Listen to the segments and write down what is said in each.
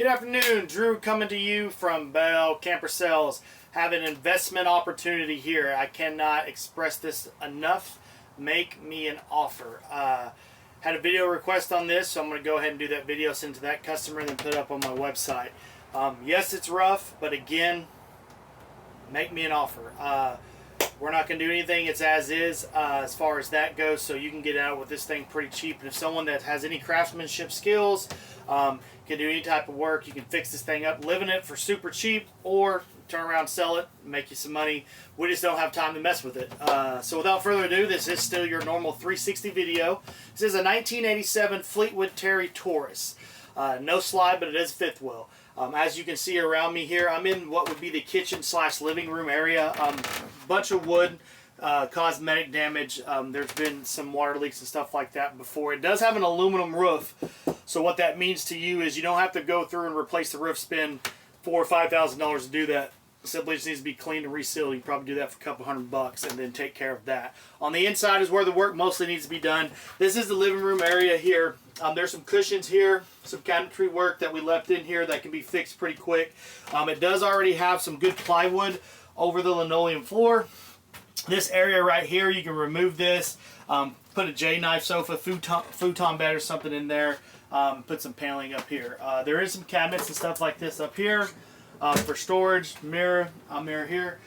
Good afternoon, Drew coming to you from Bell Camper Sales. Have an investment opportunity here. I cannot express this enough. Make me an offer. Had a video request on this, so I'm going to go ahead and do that video, send to that customer, and then put it up on my website. Yes, it's rough, but again, make me an offer. We're not going to do anything. It's as far as that goes, so you can get out with this thing pretty cheap. And if someone that has any craftsmanship skills can do any type of work, you can fix this thing up, live in it for super cheap, or turn around, sell it, make you some money. We just don't have time to mess with it. So without further ado, this is still your normal 360 video. This is a 1987 Fleetwood Taurus. No slide, but it is fifth wheel. As you can see around me here, I'm in what would be the kitchen / living room area. Bunch of wood, cosmetic damage. There's been some water leaks and stuff like that before. It does have an aluminum roof, so what that means to you is you don't have to go through and replace the roof, spend $4,000 or $5,000 to do that. Simply just needs to be cleaned and resealed. You can probably do that for a couple $100 and then take care of that. On the inside is where the work mostly needs to be done. This is the living room area here. There's some cushions here, some cabinetry work that we left in here that can be fixed pretty quick. It does already have some good plywood over the linoleum floor. This area right here, you can remove this, put a J-knife sofa, futon bed or something in there, put some paneling up here. There is some cabinets and stuff like this up here for storage, mirror here.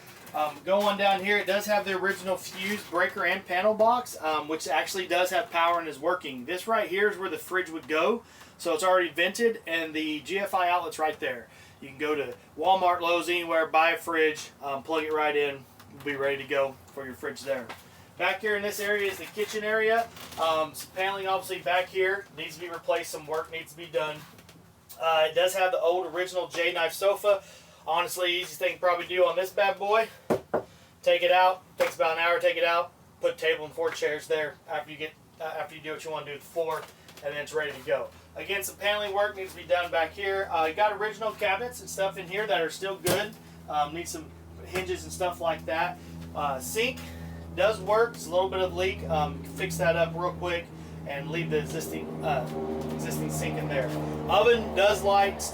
Go on down here, it does have the original fuse breaker and panel box, which actually does have power and is working. This right here is where the fridge would go, so it's already vented, and the GFI outlet's right there. You can go to Walmart, Lowe's, anywhere, buy a fridge, plug it right in, be ready to go for your fridge there. Back here in this area is the kitchen area. Some paneling obviously back here needs to be replaced, some work needs to be done. It does have the old original J-knife sofa. Honestly, easiest thing to probably do on this bad boy, take it out, takes about an hour to take it out, put a table and 4 chairs there after you do what you want to do with the floor, and then it's ready to go. Again, some paneling work needs to be done back here. You got original cabinets and stuff in here that are still good. Need some hinges and stuff like that. Sink does work. It's a little bit of leak. Fix that up real quick and leave the existing sink in there. Oven does light.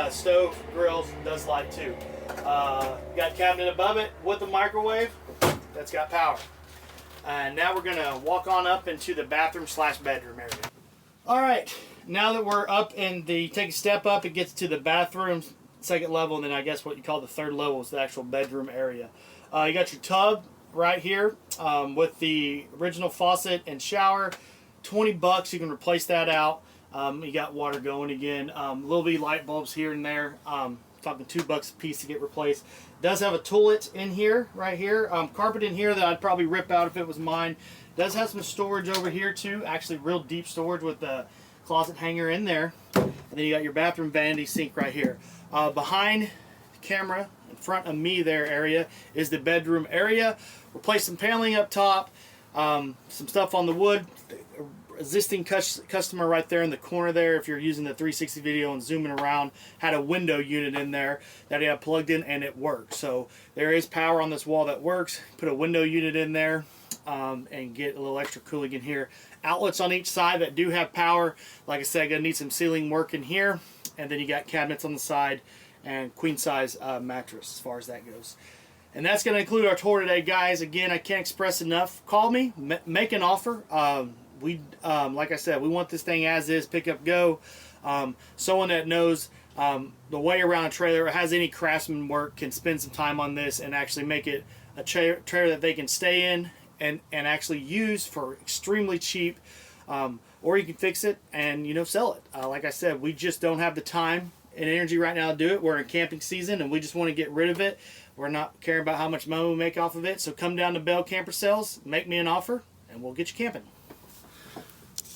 Stove, grills does light too. Got cabinet above it with the microwave that's got power. And now we're gonna walk on up into the bathroom / bedroom area. All right, now that we're up in the, take a step up, it gets to the bathroom, second level, and then I guess what you call the third level is the actual bedroom area. You got your tub right here with the original faucet and shower. $20, you can replace that out. You got water going again. Little bitty light bulbs here and there. Talking $2 a piece to get replaced. Does have a toilet in here, right here. Carpet in here that I'd probably rip out if it was mine. Does have some storage over here too. Actually, real deep storage with the closet hanger in there. And then you got your bathroom vanity sink right here. Behind the camera, in front of me there area, is the bedroom area. Replace some paneling up top. Some stuff on the wood. Existing customer right there in the corner there, if you're using the 360 video and zooming around, had a window unit in there that he had plugged in and it worked. So there is power on this wall that works. Put a window unit in there and get a little extra cooling in here. Outlets on each side that do have power. Like I said, gonna need some ceiling work in here, and then you got cabinets on the side and queen size mattress as far as that goes. And that's going to include our tour today, guys. Again, I can't express enough. Call me, make an offer. Like I said, we want this thing as is, pick up, go. Someone that knows the way around a trailer, or has any craftsman work, can spend some time on this and actually make it a trailer that they can stay in and actually use for extremely cheap. Or you can fix it and, you know, sell it. Like I said, we just don't have the time and energy right now to do it. We're in camping season and we just want to get rid of it. We're not caring about how much money we make off of it. So come down to Bell Camper Sales, make me an offer, and we'll get you camping.